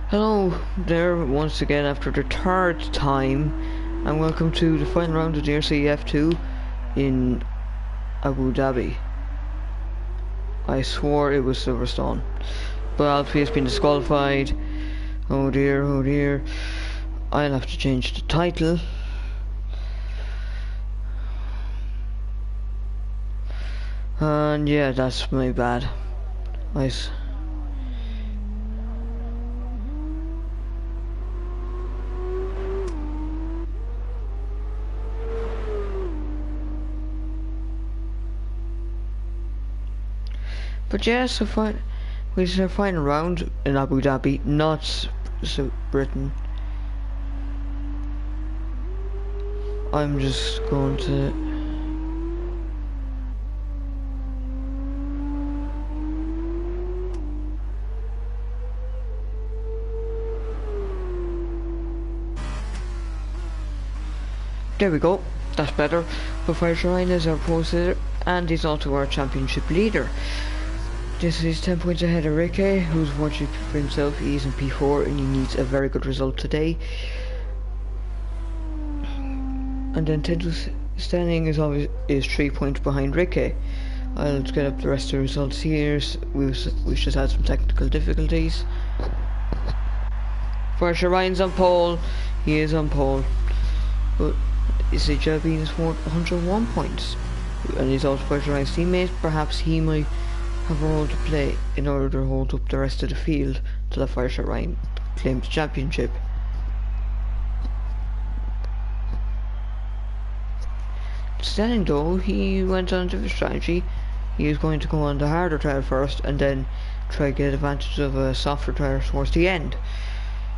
Hello there once again after the third time, and welcome to the final round of DRC F2 in Abu Dhabi. I swore it was Silverstone, but Alfie has been disqualified. Oh dear, oh dear. I'll have to change the title. And yeah, that's my bad. Nice. But yeah, so fine. We should final round in Abu Dhabi, not Britain. I'm just going to there we go, that's better. But Fireshrine is our post leader and he's also our championship leader. This is 10 points ahead of Ricky, who's watching for himself. He's in P4 and he needs a very good result today. And then Tintel's standing is 3 points behind Ricky. I'll get up the rest of the results here. We've just had some technical difficulties. Fireshine's on pole. He is on pole. But Dhabi is 101 points. And he's also Fireshine's teammate. Perhaps he might have a role to play in order to hold up the rest of the field till the Fireshrine claims the championship. Standing though, he went on a different strategy. He is going to go on the harder tire first and then try to get advantage of a softer tire towards the end.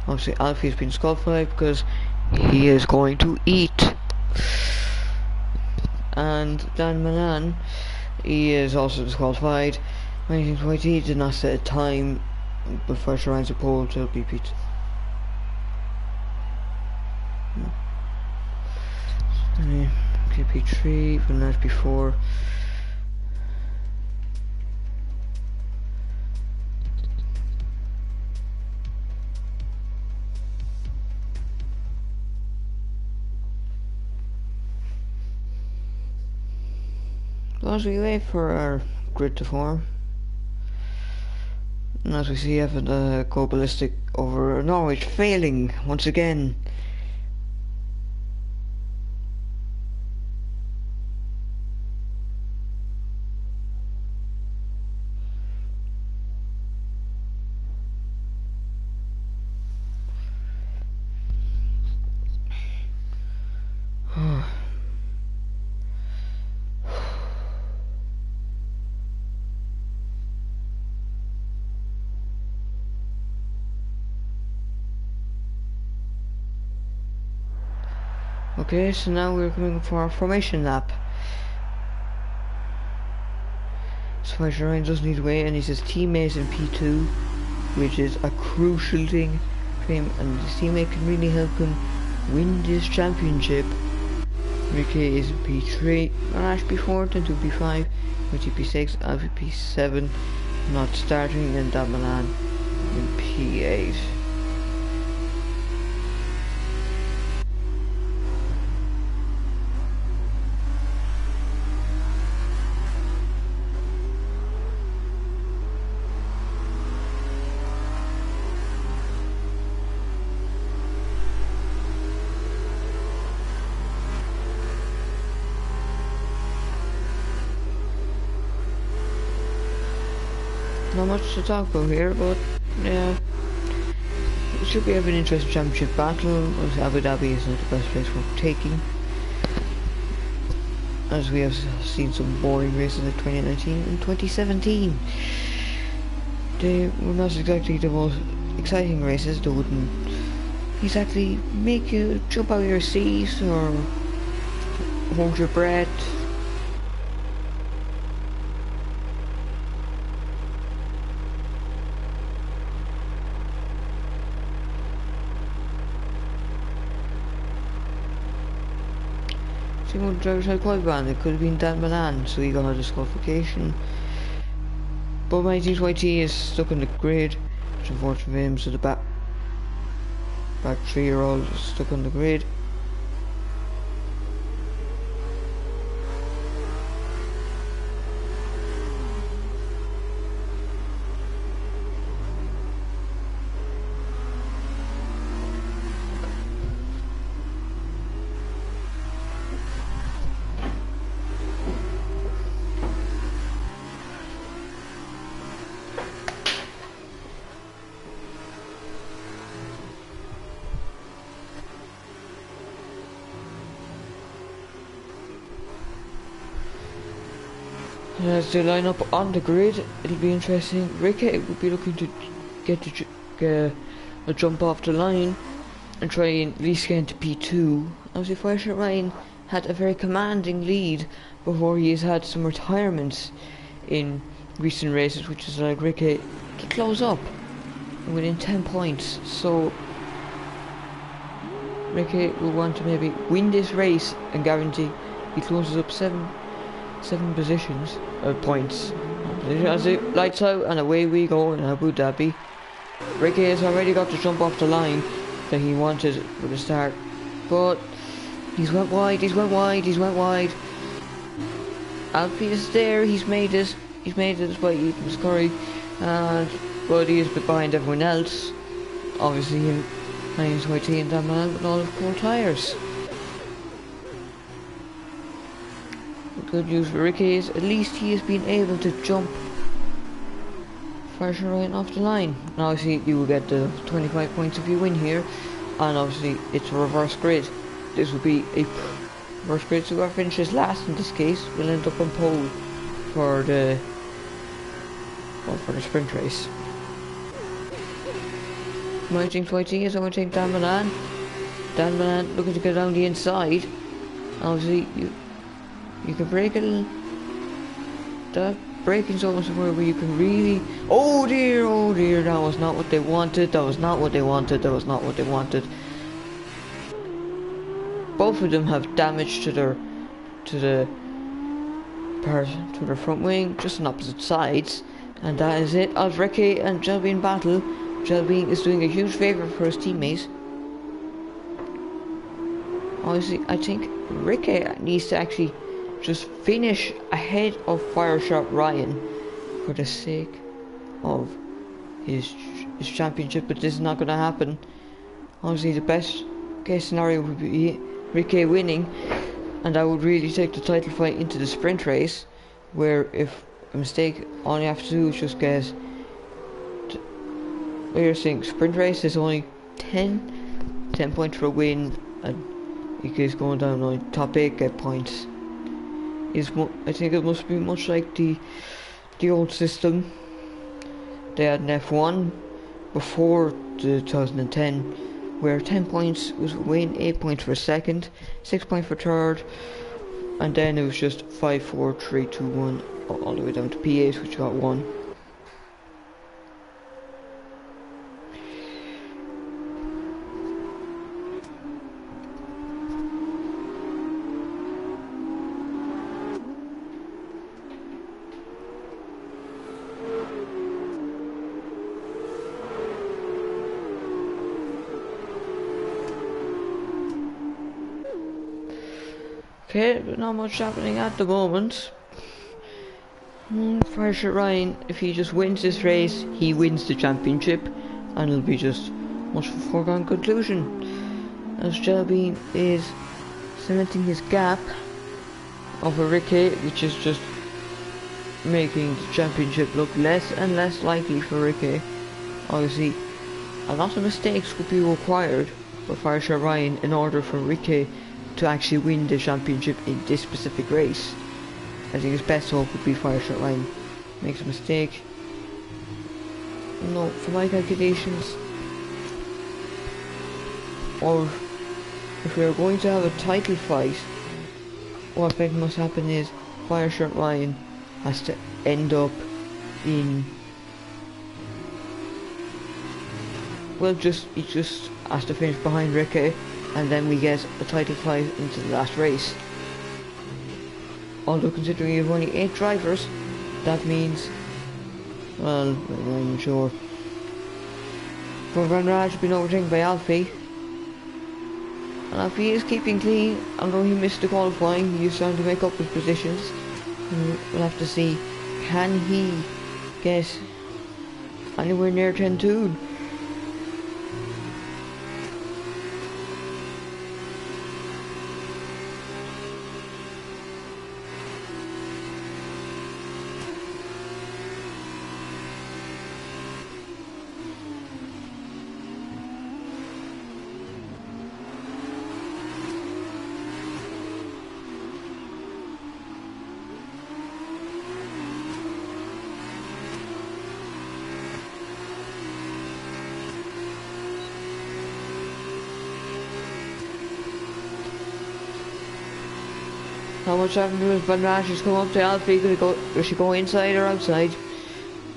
Obviously Alfie has been disqualified because he is going to eat. And Dan Manan, he is also disqualified. He did not set a time before Sharine's a pole to be beat. P3 from that before. As we wait for our grid to form, and as we see having go ballistic over Norwich, failing once again. Okay, so now we're coming for our formation lap. So Fireshrine does need to wait, and he says teammates in P2, which is a crucial thing for him, and his teammate can really help him win this championship. Ricky is in P3, Arash P4, then to P5, Richie P6, Alfie P7, not starting, and Dan Milan in P8. Not much to talk about here, but yeah, it should be an interesting championship battle. Abu Dhabi is not the best place for taking, as we have seen some boring races in 2019 and 2017. They were not exactly the most exciting races. They wouldn't exactly make you jump out of your seat or hold your breath. Single drivers had quite bad. It could have been Dan Milan, so he got a disqualification. But my TYT is stuck in the grid, which unfortunately for him, so the back 3 are all stuck on the grid. As they line up on the grid, it'll be interesting. Ricky will be looking to get a jump off the line and try and at least get into P2. Obviously, Fireshirt Ryan had a very commanding lead before he has had some retirements in recent races, which is like Ricky to close up within 10 points. So Ricky will want to maybe win this race and guarantee he closes up seven positions, points. As it lights out and away we go in Abu Dhabi. Ricky has already got the jump off the line that he wanted for the start, but he's went wide. Alfie is there. He's made it by Ethan Scurry, but he is behind everyone else. Obviously, him, Hines YT and that man with all of cool tyres. Good news for Ricky is at least he has been able to jump Fireshirt Ryan off the line. Now obviously you will get the 25 points if you win here, and obviously it's a reverse grid. This will be a reverse grid, so whoever finishes last in this case will end up on pole for the sprint race. My team YT is I'm going to take Dan Milan. Dan Milan looking to get down the inside. Obviously you can break it. That braking zone somewhere where you can really. Oh dear, that was not what they wanted. Both of them have damage to their front wing, just on opposite sides, and that is it. As Ricky and Jelby in battle, Jelby is doing a huge favour for his teammates. Honestly, I think Ricky needs to actually just finish ahead of Fireshirt Ryan for the sake of his championship, but this is not going to happen. Honestly, the best case scenario would be Ricky winning, and I would really take the title fight into the sprint race, where if a mistake, all you have to do is just get. We're saying sprint race is only 10 points for a win, and you guys going down on top 8 get points. I think it must be much like the old system they had in F1 before 2010, where 10 points was a win, 8 points for second, 6 points for third, and then it was just 5, 4, 3, 2, 1 all the way down to P8, which got 1. Okay, but not much happening at the moment. Fireshirt Ryan, if he just wins this race, he wins the championship, and it'll be just much of a foregone conclusion. As Jelby is cementing his gap over Ricky, which is just making the championship look less and less likely for Ricky. Obviously, a lot of mistakes would be required for Fireshirt Ryan in order for Ricky to actually win the championship in this specific race. I think his best hope would be Fireshirt Ryan makes a mistake. No, for my calculations, or if we are going to have a title fight, what I think must happen is Fireshirt Ryan has to end up in, well, he just has to finish behind Ricky, and then we get a title fight into the last race. Although considering you have only 8 drivers, that means, well, I'm not even sure. Van Raj has been overtaken by Alfie, And if he is keeping clean, although he missed the qualifying, he is starting to make up his positions. And we'll have to see, can he get anywhere near 10-2? How much happened to Van Rash has come up to Alfie? Does she go inside or outside?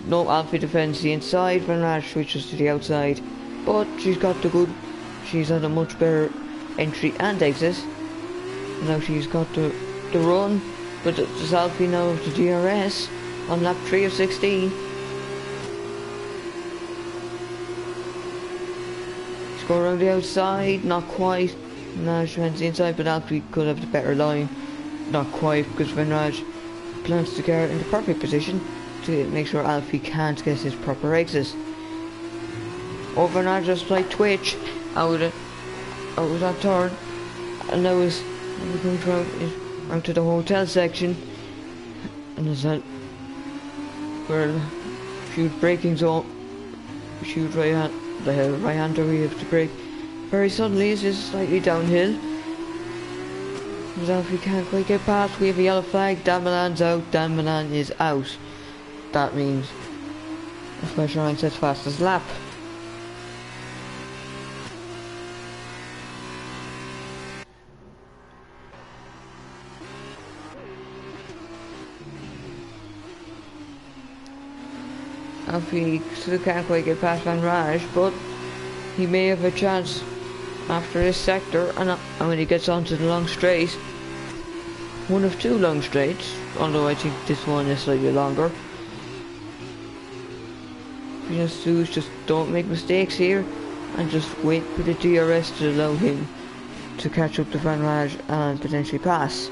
No, Alfie defends the inside, Van Rash switches to the outside. But she's had a much better entry and exit. Now she's got the run, but does Alfie now have the DRS on lap 3 of 16? She's going around the outside, not quite. Now she went the inside, but Alfie could have the better line. Not quite, because Van Raj plants the car in the perfect position to make sure Alfie can't get his proper exit. Oh, Van Raj just like twitch out of that turn, and now we're going around to the hotel section, and there's that where the huge braking zone, huge right-hander we have to brake very suddenly. It's just slightly downhill. Alfie can't quite get past. We have a yellow flag. Dan Milan's out. Dan Milan is out. That means the Flash Ryan sets fastest lap. Alfie still can't quite get past Van Raj, but he may have a chance after this sector, and when he gets onto the long straight, one of two long straights, although I think this one is slightly longer. What you just do is just don't make mistakes here, and just wait for the DRS to allow him to catch up to Van Raj and potentially pass.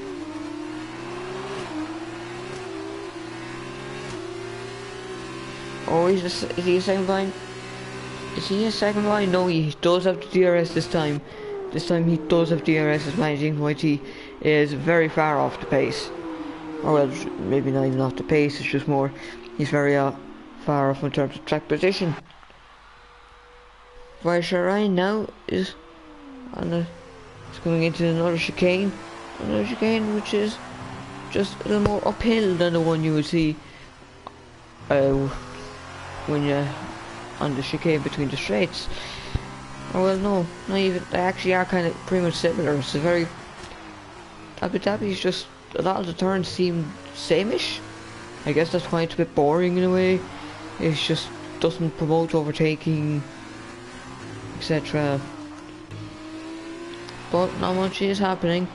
Oh, is he a second line? Is he a second line? No, he does have the DRS this time. This time he does have DRS as managing YT is very far off the pace. Or well, maybe not even off the pace, it's just more, he's very far off in terms of track position. Ryan now is it's going into another chicane. Another chicane which is just a little more uphill than the one you would see when you're on the chicane between the straights. Oh well, no, not even. They actually are kind of pretty much similar. It's a very Abu Dhabi's just a lot of the turns seem sameish. I guess that's why it's a bit boring in a way. It just doesn't promote overtaking, etc. But not much is happening.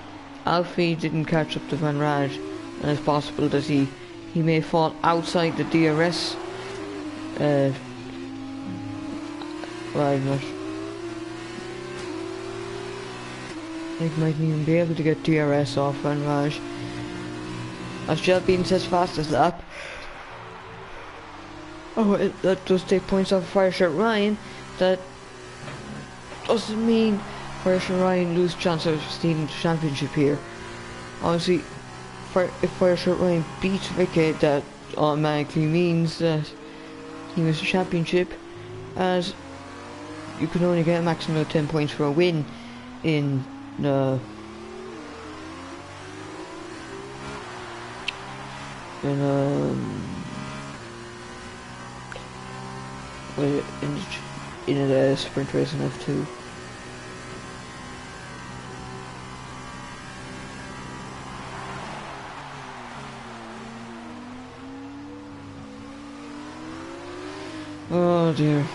Alfie didn't catch up to Van Raj, and it's possible that he may fall outside the DRS. Well, I'm not. He mightn't even be able to get DRS off Van Raj. As Jelbean says fastest lap. Oh, that does take points off Fireshirt Ryan. That doesn't mean Fireshirt Ryan loses chance of stealing the championship here. Honestly, if Fireshirt Ryan beats Vicky, that automatically means that he wins the championship, as you can only get a maximum of 10 points for a win in the in a sprint race in F2. Oh dear.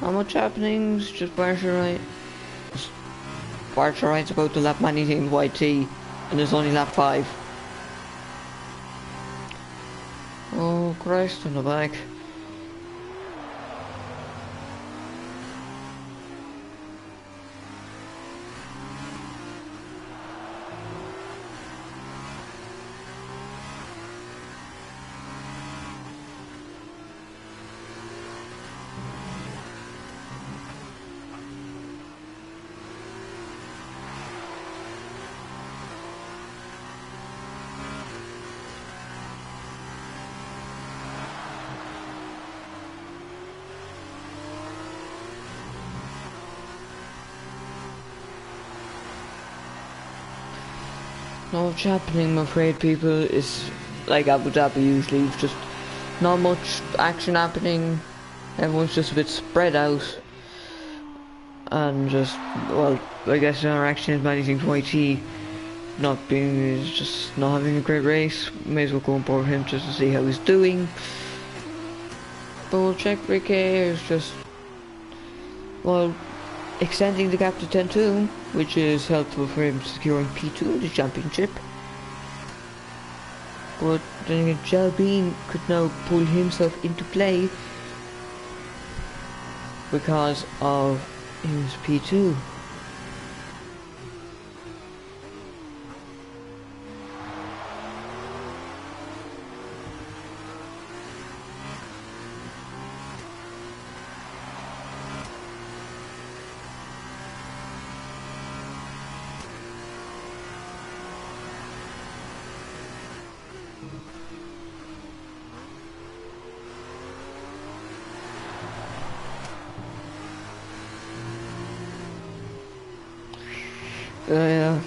Not much happening, it's just Barcia Ryan's about to lap many things YT, and it's only lap 5. Oh Christ, on the back. Not much happening, I'm afraid, people. It's like Abu Dhabi usually, just not much action happening. Everyone's just a bit spread out. And just, well, I guess our action is managing YT is just not having a great race. May as well go on board him just to see how he's doing. But we'll check Riquet is just, well, extending the gap to 10-2, which is helpful for him securing P2 in the championship. But then again, Jalbeen could now pull himself into play because of his P2. Yeah.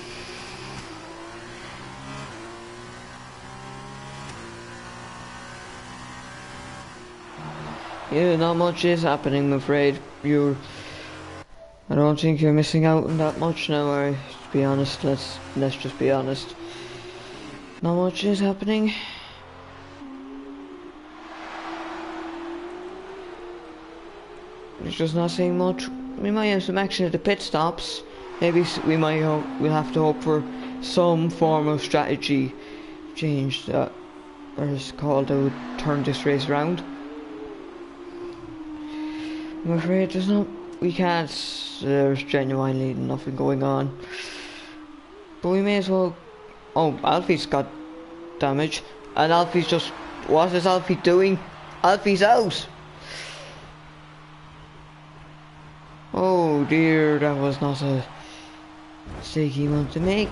Yeah, not much is happening, I'm afraid. I don't think you're missing out on that much now, to be honest. Let's just be honest. Not much is happening. It's just not saying much. We might have some action at the pit stops. Maybe we'll have to hope for some form of strategy change that is called that would turn this race around. I'm afraid there's genuinely nothing going on. But we may as well. Oh, Alfie's got damage, and Alfie's just, what is Alfie doing? Alfie's out! Oh dear, that was not a mistake he wanted to make.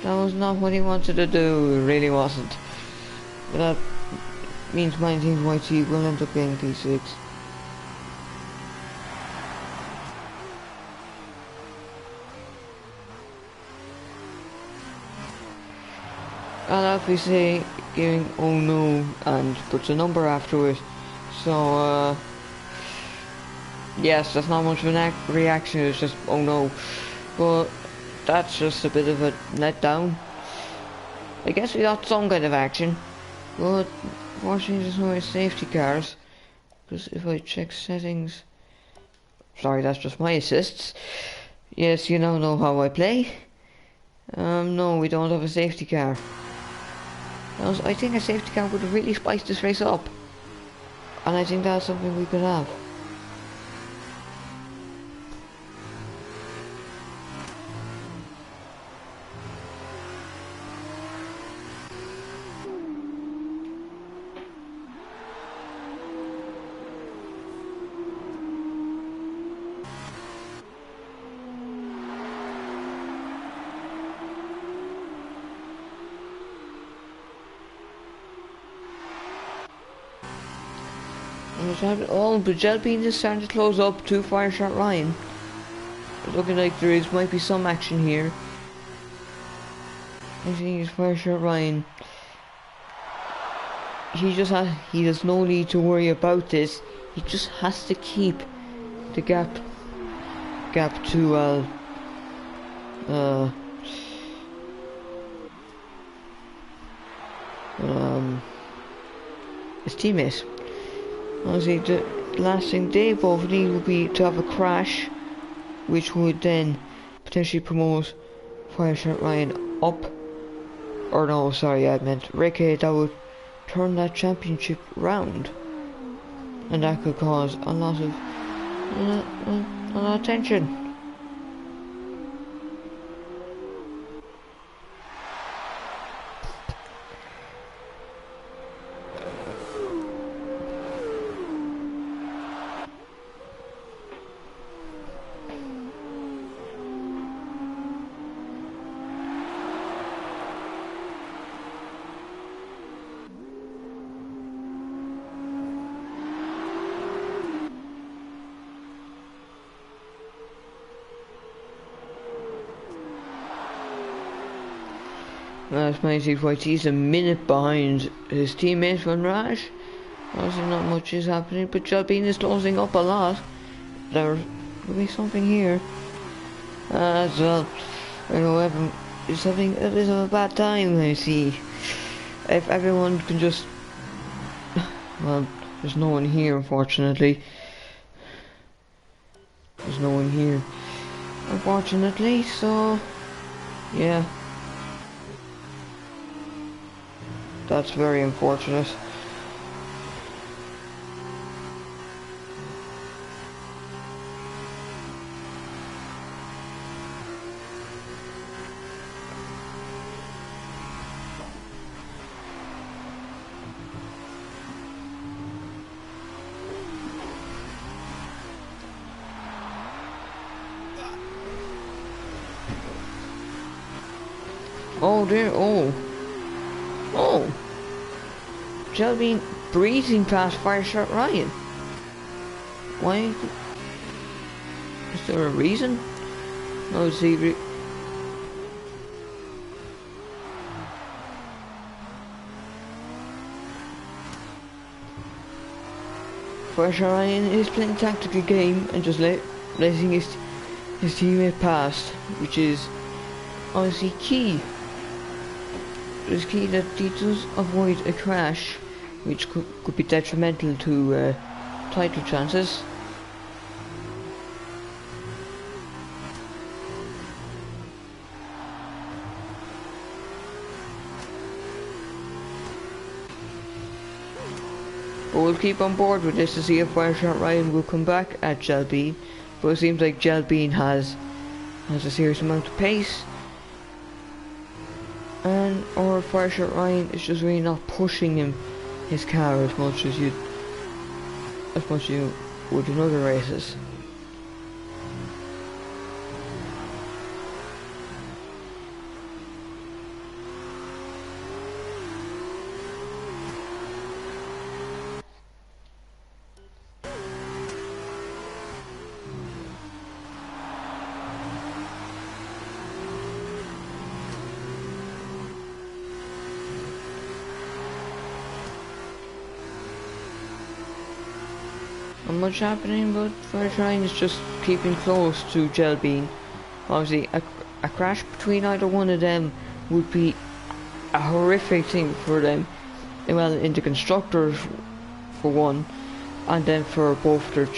That was not what he wanted to do, it really wasn't. But that means my team YT will end up getting P6. And obviously giving oh no and puts a number after it. So yes, that's not much of a reaction, it's just oh no. But that's just a bit of a letdown. I guess we got some kind of action, but unfortunately there's no safety cars. Because if I check settings, sorry, that's just my assists. Yes, you now know how I play. No, we don't have a safety car. I think a safety car would have really spiced this race up, and I think that's something we could have. Oh, but Jalbeen is starting to close up to Fireshot Ryan. It's looking like might be some action here. I think it's Fireshot Ryan. He has no need to worry about this. He just has to keep the gap to his teammate. Honestly, the last thing they both need would be to have a crash, which would then potentially promote Fireshot Ryan up. Or no, sorry, I meant Ricky. That would turn that championship round, and that could cause a lot of tension. That's Mighty White. He's a minute behind his teammate Van Raj. Obviously not much is happening, but Jalbeen is closing up a lot. There will be something here. As well, I know Evan is having a bit of a bad time, I see. If everyone can just... Well, there's no one here, unfortunately. There's no one here, unfortunately, so... Yeah. That's very unfortunate. Oh dear, oh. Oh! Jalbeen breezing past Fireshot Ryan. Why? Is there a reason? No, see. Fireshot Ryan is playing a tactical game and just letting his teammate pass, which is honestly key. It's key that he does avoid a crash, which could be detrimental to title chances. But we'll keep on board with this to see if Fireshot Ryan will come back at Jalbeen. But it seems like Jalbeen has a serious amount of pace. Or Fireshot Ryan is just really not pushing his car as much as you would in other races. Not much happening, but Fireshot Ryan is just keeping close to Jalbeen. Obviously, a crash between either one of them would be a horrific thing for them. Well, in the constructors for one, and then for both their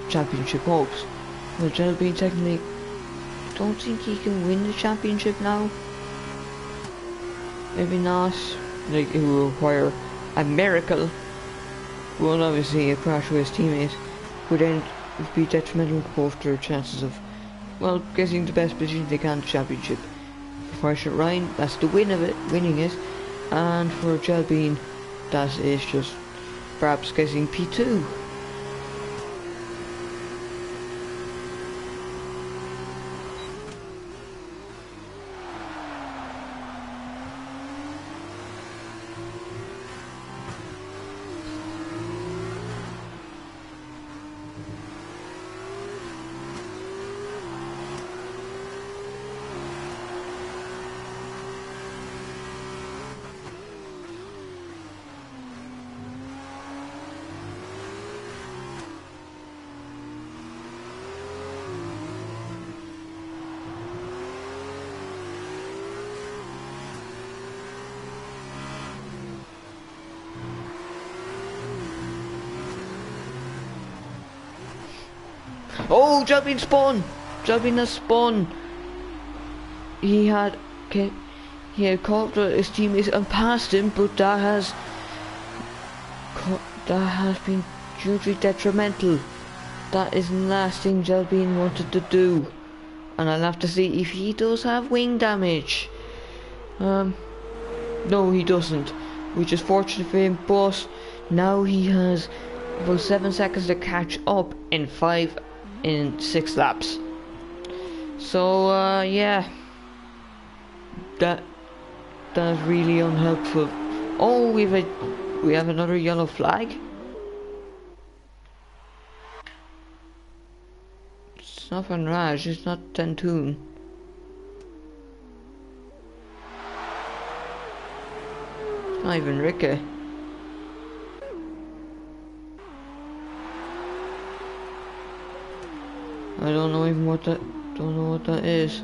championship hopes. Well, Jalbeen technically don't think he can win the championship now. Maybe not. Like, it will require a miracle. Well, obviously a crash with his teammate would then be detrimental to both their chances of, well, getting the best position they can in the championship. For Fireshot Ryan, that's the winning it, and for Jalbeen, that is just perhaps getting P2. Oh, Jalbin spun! Jalbin has spun! He had caught his teammates and passed him, but that has been hugely detrimental. That is the last thing Jalbin wanted to do. And I'll have to see if he does have wing damage. No, he doesn't, which is fortunate for him, but now he has about 7 seconds to catch up in 6 laps. So yeah, that's really unhelpful. Oh, we have another yellow flag. It's not Van Raj, it's not Tentoon. It's not even Ricky. I don't know even what that is.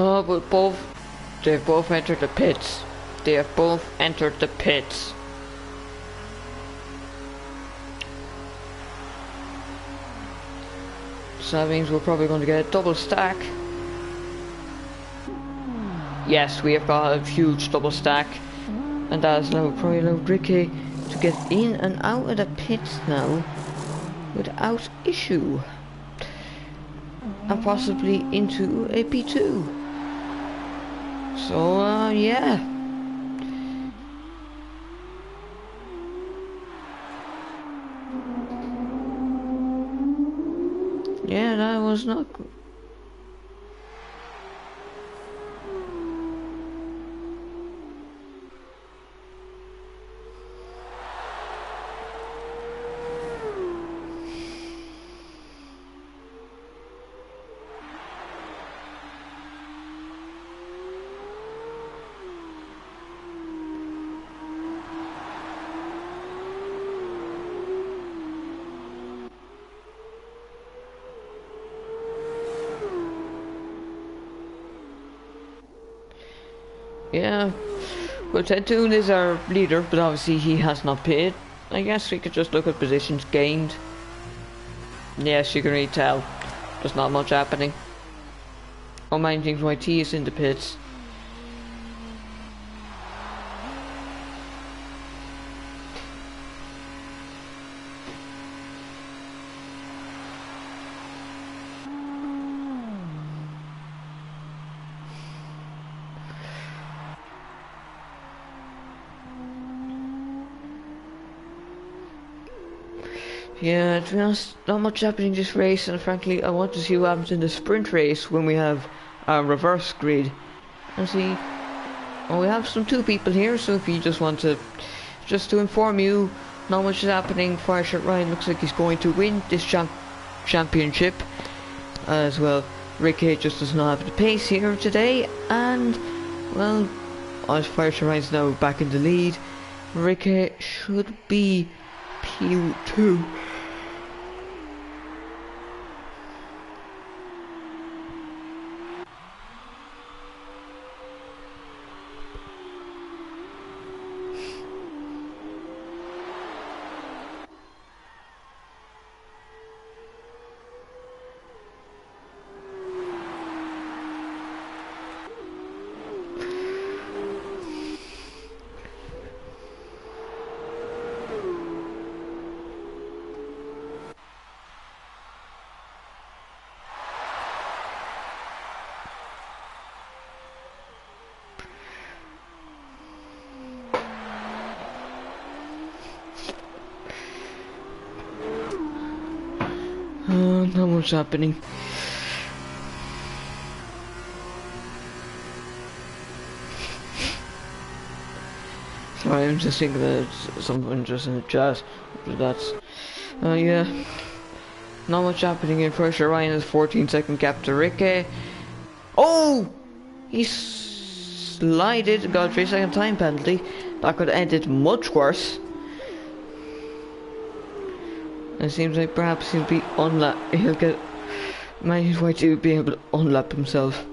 Oh, but they've both entered the pits. They have both entered the pits. So that means we're probably going to get a double stack. Yes, we have got a huge double stack. And that has probably allowed Ricky to get in and out of the pits now without issue. And possibly into a P2. So, yeah. Yeah, that was not good. Yeah, well, Tentoon is our leader, but obviously he has not paid. I guess we could just look at positions gained. Yes, you can really tell. There's not much happening. Oh, mind things, YT is in the pits. Yeah, to be honest, not much happening this race, and frankly, I want to see what happens in the sprint race when we have a reverse grid. And see, well, we have some 2 people here, so if you just want to, just to inform you, not much is happening. Fireshirt Ryan looks like he's going to win this championship as well. Ricky just does not have the pace here today, and well, as Fireshirt Ryan's now back in the lead, Ricky should be P2. Not much happening. Sorry, I'm just thinking that someone just in the chat. But that's yeah. Not much happening in first. Ryan is 14-second gap to Ricky. Oh! He slided, got a 3-second time penalty. That could have ended much worse. It seems like perhaps he'll be he'll get managed to be able to unlap himself.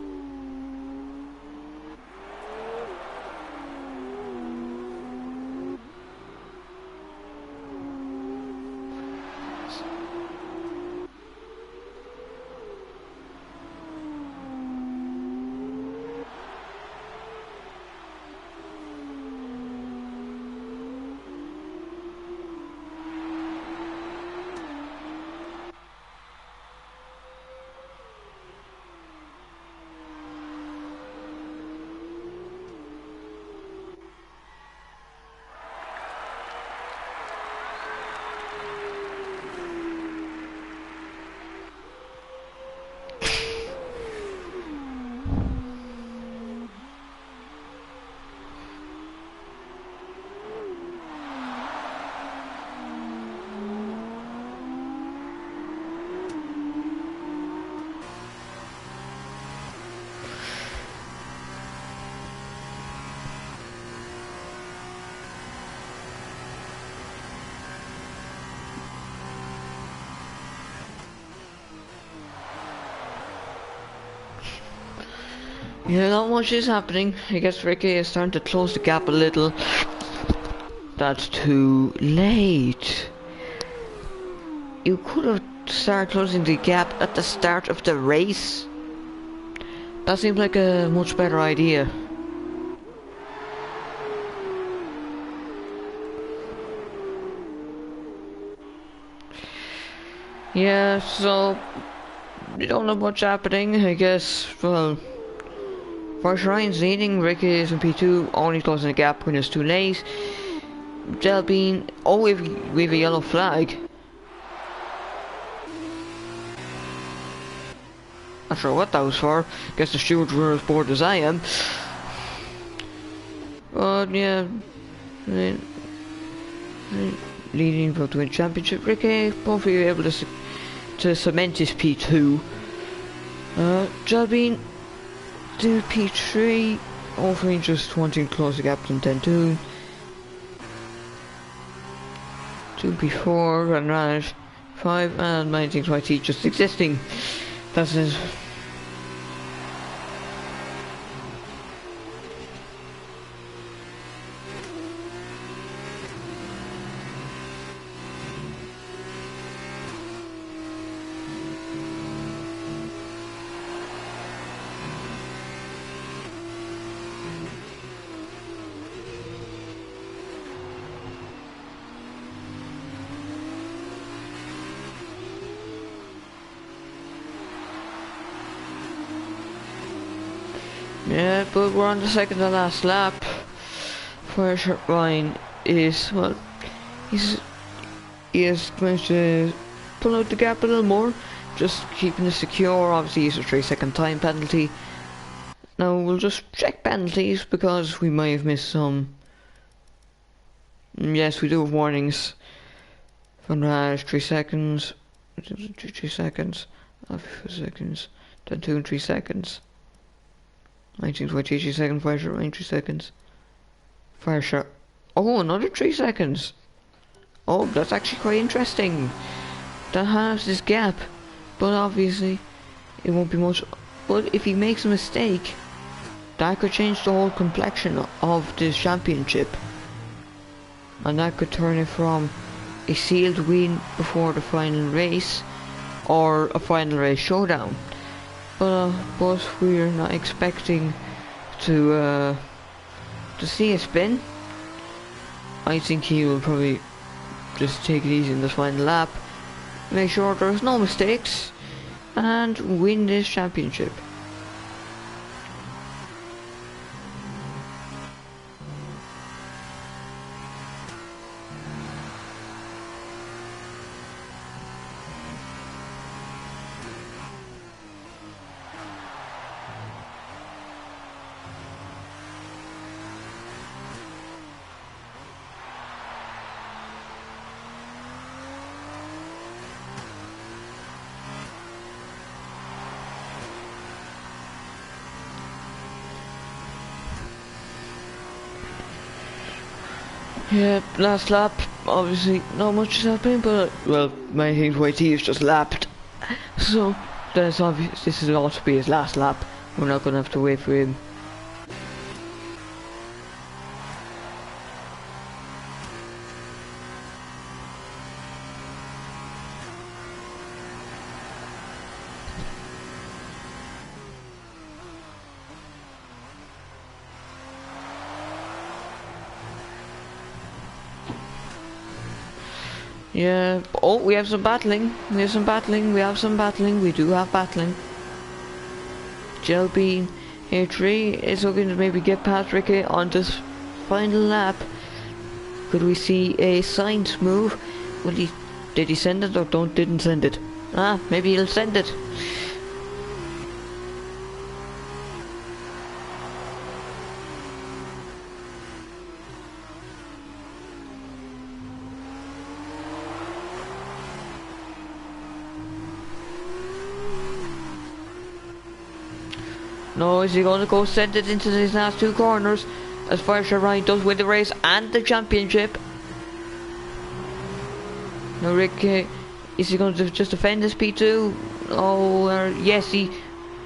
Yeah, not much is happening. I guess Ricky is starting to close the gap a little. That's too late. You could have started closing the gap at the start of the race. That seems like a much better idea. Yeah, so we don't know much happening, I guess. Well, first Ryan's leading, Ricky is in P2, only closing the gap when it's too late. Delbean, oh, we have a yellow flag. Not sure what that was for. Guess the stewards were as bored as I am. But yeah, leading for the win championship. Ricky, hopefully able to cement his P2. Delbean to P3, hopefully just wanting to close the gap from 10-2. 2 P4 and Raj 5 and 19 YT just existing. That's it. Yeah, but we're on the second to last lap. First Ryan is, well, he is going to pull out the gap a little more, just keeping it secure. Obviously he's a 3-second time penalty. Now we'll just check penalties because we might have missed some. Yes, we do have warnings. Van Raj 3 seconds, 3 seconds, 4 seconds, then 2 and 3 seconds. 19 for 3 seconds, fire shot, 3 seconds. Fire shot. Oh, another 3 seconds. Oh, that's actually quite interesting. That halves this gap, but obviously it won't be much. But if he makes a mistake, that could change the whole complexion of this championship. And that could turn it from a sealed win before the final race or a final race showdown. But we're not expecting to see a spin. I think he will probably just take it easy in this final lap, make sure there's no mistakes, and win this championship. Yeah, last lap, obviously not much is happening, but, well, my team's YT is just lapped. So, then it's obvious this is ought to be his last lap. We're not going to have to wait for him. Yeah, oh, we have some battling, we do have battling. Gelbean A3 is looking to maybe get past Ricky on this final lap. Could we see a Sainz move? Did he send it or didn't send it? Ah, maybe he'll send it. No, is he going to go send it into these last two corners? As far as Ryan does win the race and the championship. No, Rick, is he going to just defend this P2? Oh, yes,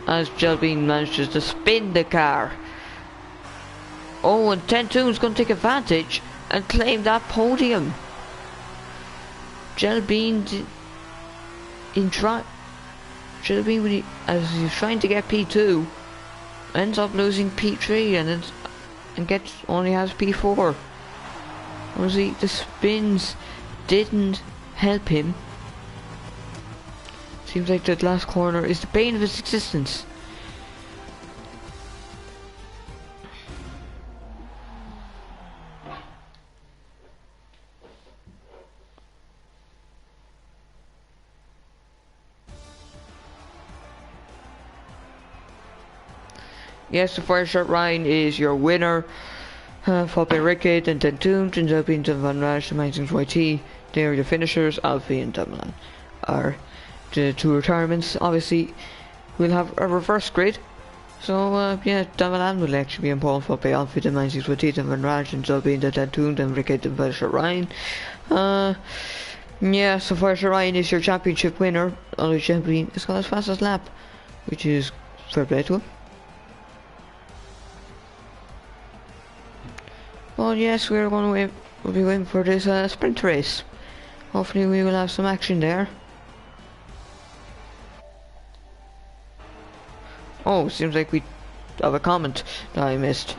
as Gelbean manages to spin the car. Oh, and 10-2 is going to take advantage and claim that podium. Gelbean as he's trying to get P2. Ends up losing P3 and only has P4. Obviously the spins didn't help him. Seems like that last corner is the bane of his existence. Yes, the first shot Ryan is your winner. Followed by Ricky, then Tentoon, then Gelbean, then Van Raj, the Magnus YT. They are the finishers. Alfie and Dumoulin are the two retirements. Obviously, we'll have a reverse grid. So, yeah, Dumoulin will actually be in pole, followed by Alfie, then Magnus YT, then Van Raj, then Gelbean, then Tentoon, then Ricky, then first shot Ryan. Yeah, so first shot Ryan is your championship winner. Although Gelbean has got his fastest lap, which is fair play to him. Well, yes, we'll be waiting for this sprint race. Hopefully we will have some action there. Oh, seems like we have a comment that I missed.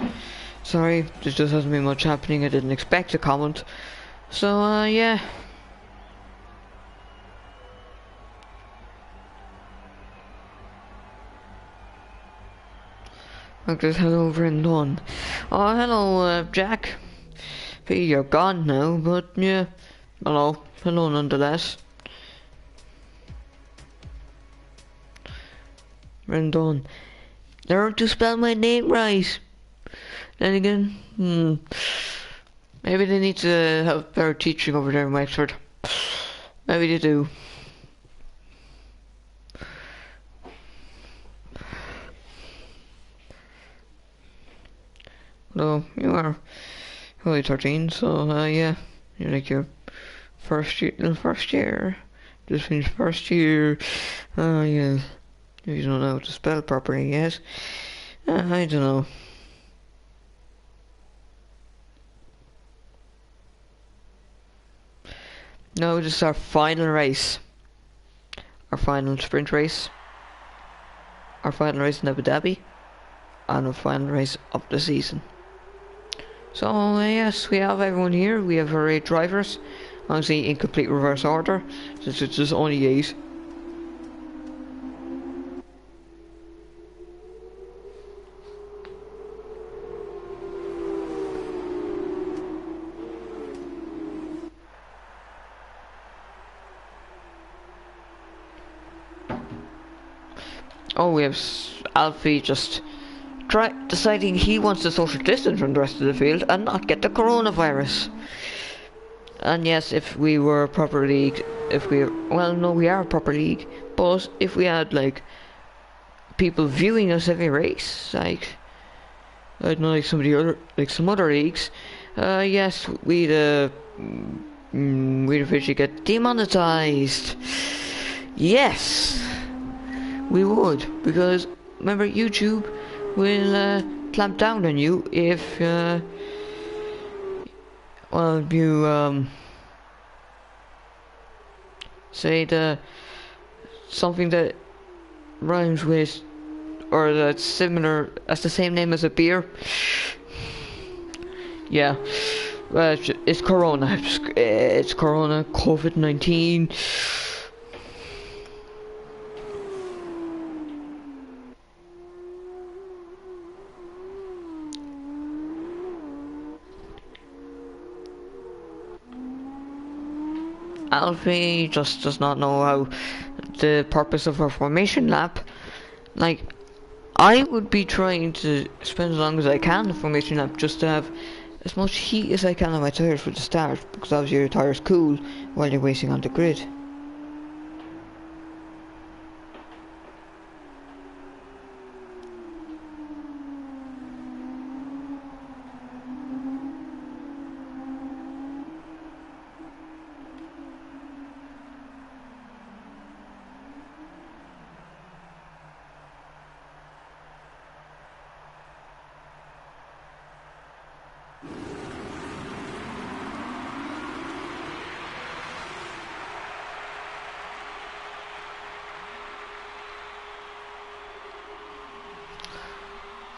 Sorry, there just hasn't been much happening. I didn't expect a comment. So, yeah. Just hello over and done. Oh, hello, Jack. P, you're gone now, but yeah. Hello nonetheless. Rendon. Learn to spell my name right. Then again, maybe they need to have better teaching over there in Wexford. Maybe they do. No, you are only 13, so yeah, you're like your first year, just finished first year. Yeah, you don't know how to spell properly yet. I don't know. No, this is our final race, our final sprint race, our final race in Abu Dhabi, and our final race of the season. So yes, we have everyone here. We have our 8 drivers, obviously in complete reverse order, since it's just only 8. Oh, we have Alfie just deciding he wants to social distance from the rest of the field and not get the coronavirus. And yes, if we were a proper league, well, no, we are a proper league, but if we had like people viewing us every race, like I don't know, like some other leagues, Yes, we'd officially get demonetized. Yes, we would, because remember YouTube will clamp down on you if well, you say something that rhymes with or that's similar, that's the same name as a beer. Yeah, it's Corona. It's Corona, COVID-19. Alfie just does not know how the purpose of a formation lap. Like, I would be trying to spend as long as I can the formation lap just to have as much heat as I can on my tyres for the start, because obviously your tyres cool while you're racing on the grid.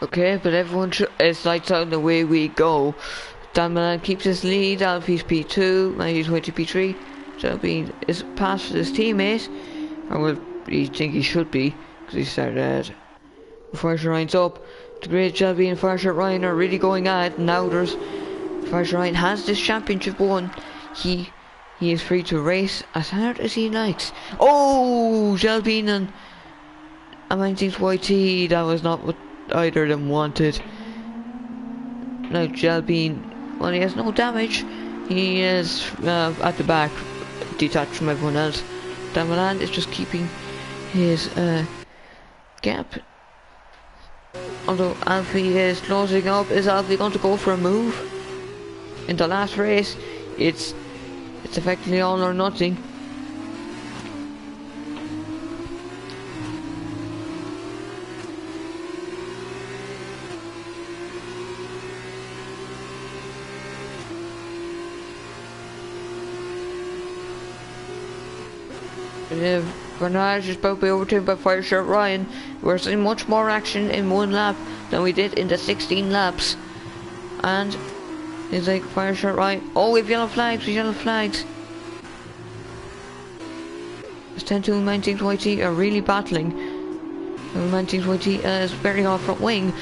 Okay, but everyone is lights out and away we go. Dan Milan keeps his lead, Alfie's P2, Matthew's 20 P3. Shelby is past his teammate. Or well, you think he should be, because he started out. Farsha Ryan's up. The great Shelby and Farsha Ryan are really going at it. Now Farsha Ryan has this championship won. He is free to race as hard as he likes. Oh, Shelby and Amazing's YT, that was not what either of them wanted. Now Jelbean, well, he has no damage. He is at the back, detached from everyone else. Damaland is just keeping his gap. Although Alfie is closing up, is Alfie going to go for a move? In the last race, it's effectively all or nothing. Bernard is about to be overtaken by Farsha Ryan. We're seeing much more action in one lap than we did in the 16 laps. And it's like Farsha Ryan. Oh, we have yellow flags, It's 10-2 19 YT are really battling. 19 YT is very off front wing,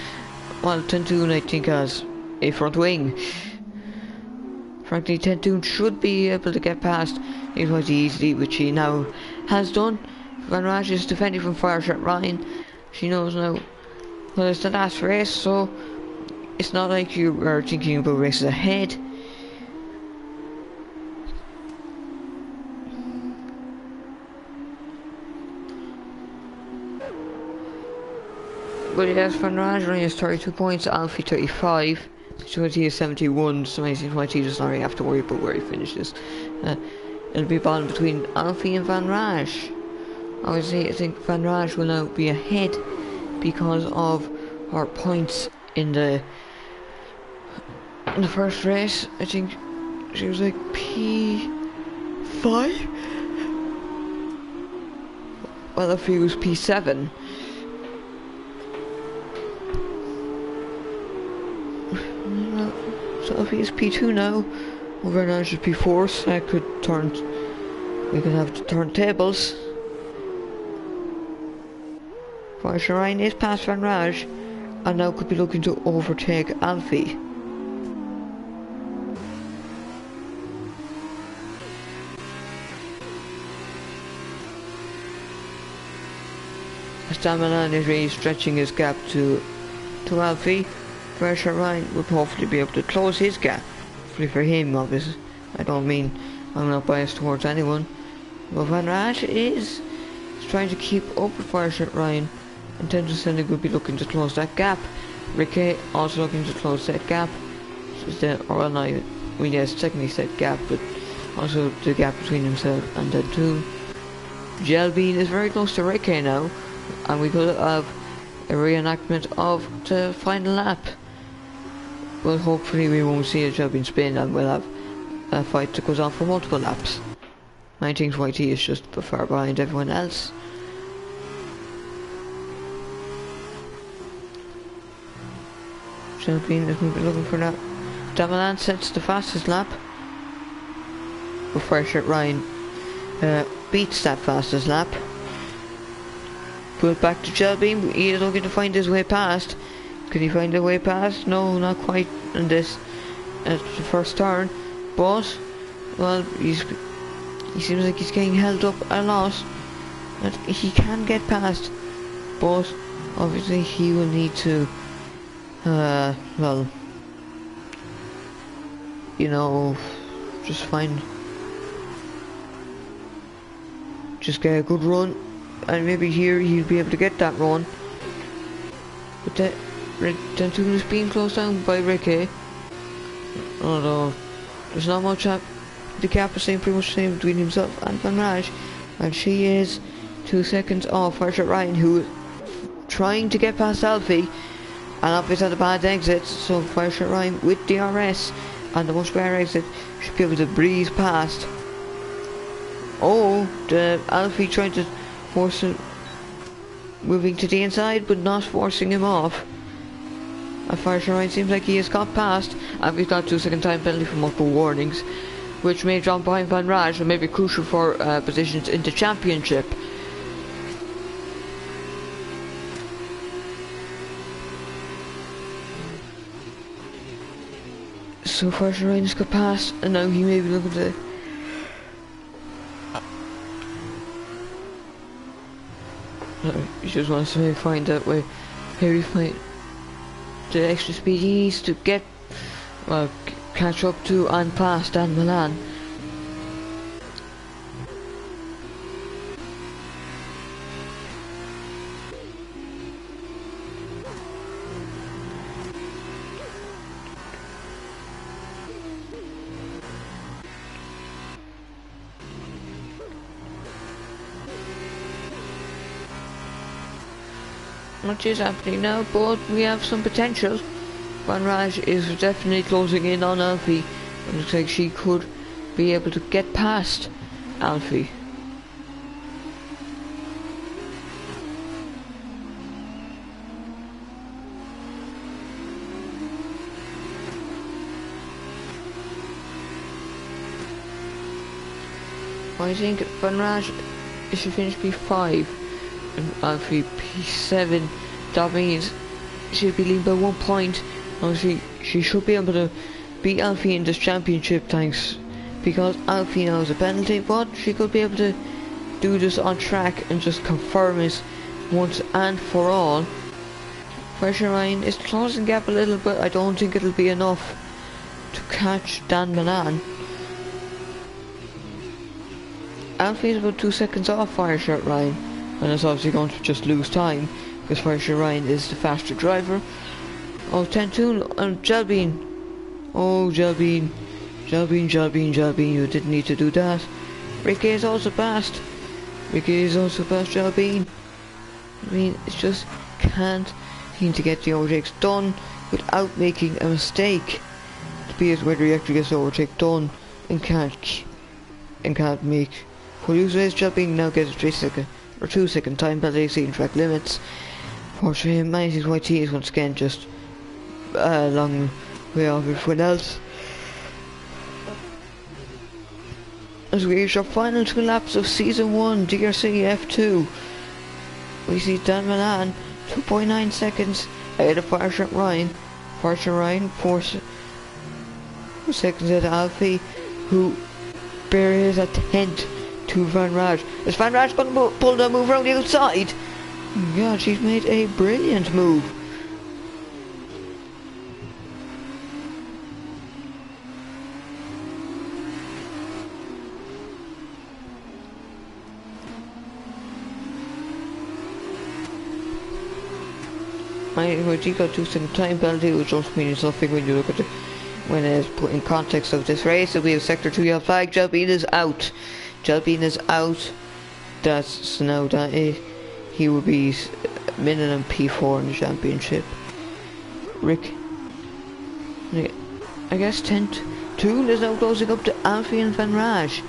while 10-2 I think has a front wing. Frankly, 10-2 should be able to get past 8YT easily, which he now has done. Van Raj is defending from Farsha Ryan. She knows now, well, it's the last race, so it's not like you are thinking about races ahead. But yes, Van Raj only has 32 points, Alfie 35. So he is 71, so he does not really have to worry about where he finishes. It'll be bottom between Alfie and Van Raj. Obviously, I think Van Raj will now be ahead because of her points in the first race. I think she was like P5. Well, if he was P7. So if he's P2 now, over now is P4, so I could we could have the turntables. Farsha Ryan is past Van Raj, and now could be looking to overtake Alfie. As Damalan is really stretching his gap to Alfie, Farsha Ryan would hopefully be able to close his gap. Hopefully for him, obviously. I don't mean I'm not biased towards anyone. But Van Raj is trying to keep up with Farsha Ryan, and 10-2 would be looking to close that gap. Ricky also looking to close that gap. is the, or well, no, well, yes, technically said gap, but also the gap between himself and the two. Jelbean is very close to Ricky now, and we could have a reenactment of the final lap. Well, hopefully we won't see a Jelbean spin, and we'll have a fight that goes on for multiple laps. I think YT is just far behind everyone else. Jelbean is looking for that. Damalan sets the fastest lap before Ryan beats that fastest lap. But back to Jelbean, he is looking to find his way past. Can he find a way past? No, not quite in this at the first turn. But well, he seems like he's getting held up a lot. And he can get past, but obviously he will need to well, you know, just get a good run, and maybe here he'll be able to get that run. But that Tentun is being closed down by Ricky. Although there's not much the gap is pretty much the same between himself and Van Raj, and she is 2 seconds off Ryan, who is trying to get past Alfie, and obviously had a bad exit, so Ryan with DRS and the much better exit should be able to breeze past. Oh, the Alfie trying to force him, moving to the inside but not forcing him off. And Ryan seems like he has got past, and we've got 2 second time penalty for multiple warnings, which may drop behind Van Raj and may be crucial for positions in the championship. So Ryan's got past, and now he may be looking to he just wants to maybe find that way. Here he find the extra speed he needs to get catch up to and past Dan Milan. Much is happening now, but we have some potential. Van Raj is definitely closing in on Alfie. It looks like she could be able to get past Alfie. I think Van Raj should finish P5 and Alfie P7. That means she'll be leading by 1 point. Obviously, she should be able to beat Alfie in this championship, thanks, because Alfie now has a penalty, but she could be able to do this on track and just confirm it once and for all. Ryan is closing the gap a little, but I don't think it'll be enough to catch Dan Milan. Alfie is about 2 seconds off Ryan, and is obviously going to just lose time, because Ryan is the faster driver. Oh, Tentun and Jelbean. Oh, Jelbean, you didn't need to do that. Ricky is also past. Jelbean. I mean, it's just can't seem to get the overtakes done without making a mistake. The be it whether he actually gets the overtake done and can't make full use of his. Jelbean now gets a 3 second or 2 second time penalty exceeding track limits. Fortunately, him, YT is once again just a long way off everyone else. As we reach our final 2 laps of Season 1 DRC F2, we see Dan Milan 2.9 seconds ahead of Ryan. Ryan 4 seconds ahead of Alfie, who barely is a tenth to Van Raj. Is Van Raj going to pull the move around the outside? Oh God, she's made a brilliant move. He got 2 second time penalty, which also means nothing when you look at the when it's put in context of this race, we have sector 2 yellow flag. Jalbeen is out. Jalbeen is out. That's now that he will be minimum P4 in the championship. Rick, I guess 10-2 is now closing up to Alfie and Van Raj,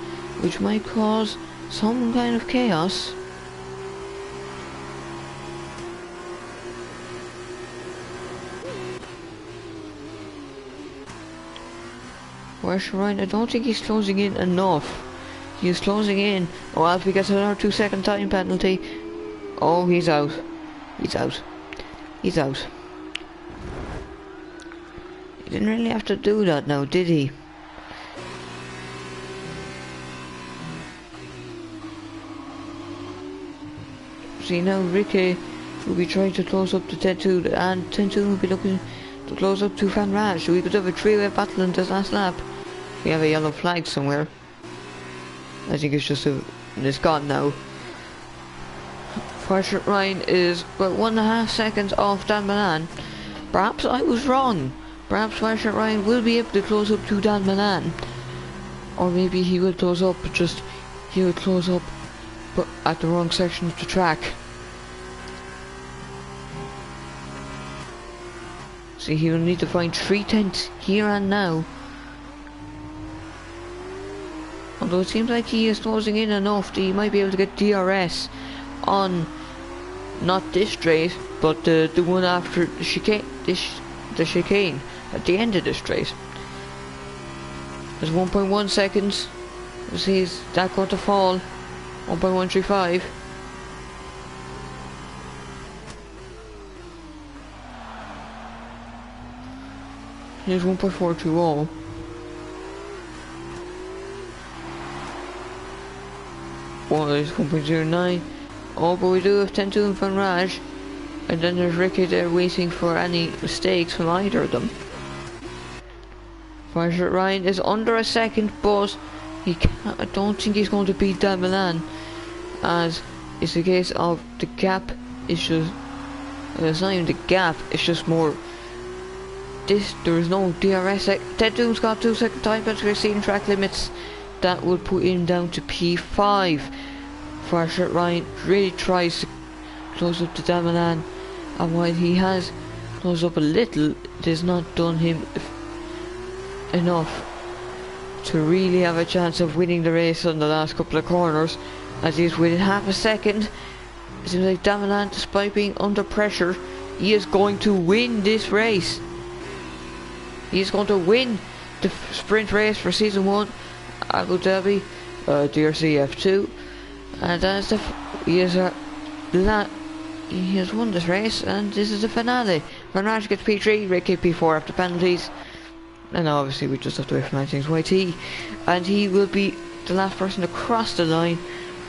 which might cause some kind of chaos. Where's Ryan? I don't think he's closing in enough. He's closing in. Oh, Alfie gets another 2-second time penalty. Oh, he's out. He's out. He's out. He didn't really have to do that now, did he? See, now Ricky will be trying to close up to 10-2, and 10-2 will be looking to close up to Van Raj. So we could have a three-way battle in this last lap. We have a yellow flag somewhere. I think it's just it's gone now. Fortunate Ryan is about 1.5 seconds off Dan Milan. Perhaps I was wrong. Perhaps Fortunate Ryan will be able to close up to Dan Milan. Or maybe he will close up, he will close up but at the wrong section of the track. See, he will need to find 3/10 here and now. Although it seems like he is closing in enough that he might be able to get DRS on not this straight, but the one after the chicane, the chicane at the end of this straight. There's 1.1 seconds. Is that going to fall? 1.135. Here's 1.420. Well, there's 1.09. Oh, but we do have 10-2 and Van Raj. And then there's Ricky there waiting for any mistakes from either of them. Fortunate Ryan is under a second, but I don't think he's going to beat Dan Milan, as it's the case of the gap is just, it's not even the gap, it's just more there is no DRS. 10-2's got 2-second time penalty exceeding track limits. That would put him down to P5. Fortunate Ryan really tries to close up to Dan Milan, and while he has closed up a little, it has not done him enough to really have a chance of winning the race on the last couple of corners, as he's within half a second. It seems like Dan Milan, despite being under pressure, he is going to win this race. He is going to win the sprint race for season 1 Abu Dhabi, DRC F2, and that's he has won this race, and this is the finale. Van Raj gets P3, Ricky P4 after penalties, and obviously we just have to wait for 19's YT, and he will be the last person to cross the line,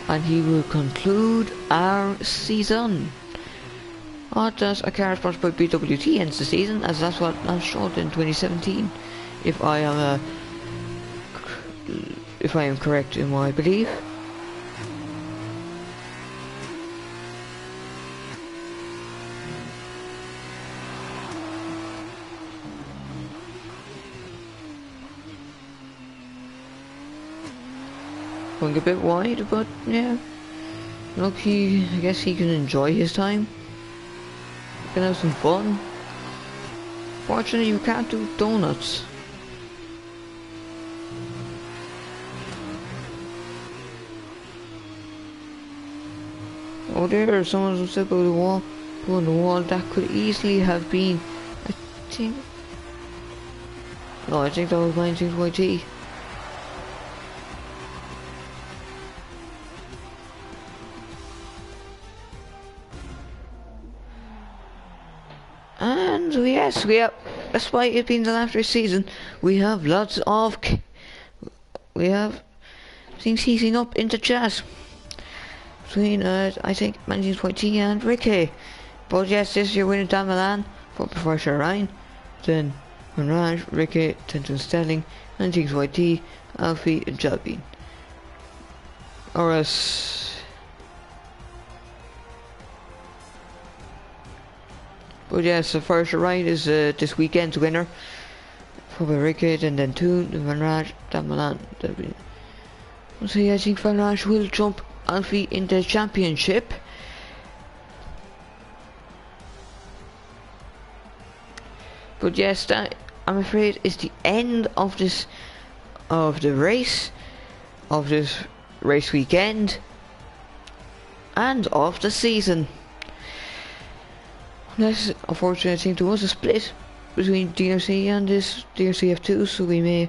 and he will conclude our season. Does a car sponsored by BWT ends the season, as that's what I showed in 2017, if I am correct in my belief. Going a bit wide, but yeah, look, I guess he can enjoy his time. He can have some fun. Fortunately, you can't do donuts. Oh, there, someone was about the wall. On the wall, that could easily have been, I think. No, I think that was 19's YT. And yes, we have, despite it being the last season, we have lots of, we have things heating up into chat between, I think, Manji's YT and Ricky. But yes, this is your winner, Dan Milan, for Fortunate Ryan, then Van Raj, Ricky, 10-2 Sterling, Manji's YT, Alfie, and Jalbeen. Or else. But yes, the Fortunate Ryan is this weekend's winner. Rickett, and then Toon, Van Raj, Damalan. So yeah, I think Van Raj will jump Alfie in the championship. But yes, that, I'm afraid, is the end of this, of the race, of this race weekend, and of the season. That's unfortunate. I think there was a split between DRC and this DRC F2, so we may,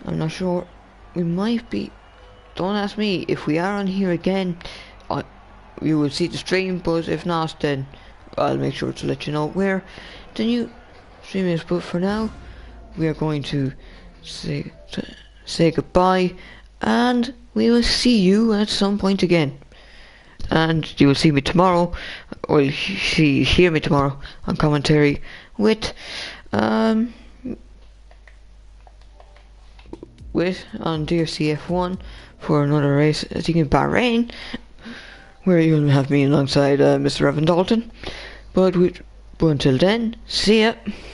I'm not sure, we might be, don't ask me, if we are on here again, you will see the stream, but if not, then I'll make sure to let you know where the new stream is. But for now, we are going to say goodbye, and we will see you at some point again. And you will see me tomorrow, or hear me tomorrow on commentary with on DRC F1 for another race, I think in Bahrain, where you'll have me alongside Mr. Evan Dalton. But until then, see ya.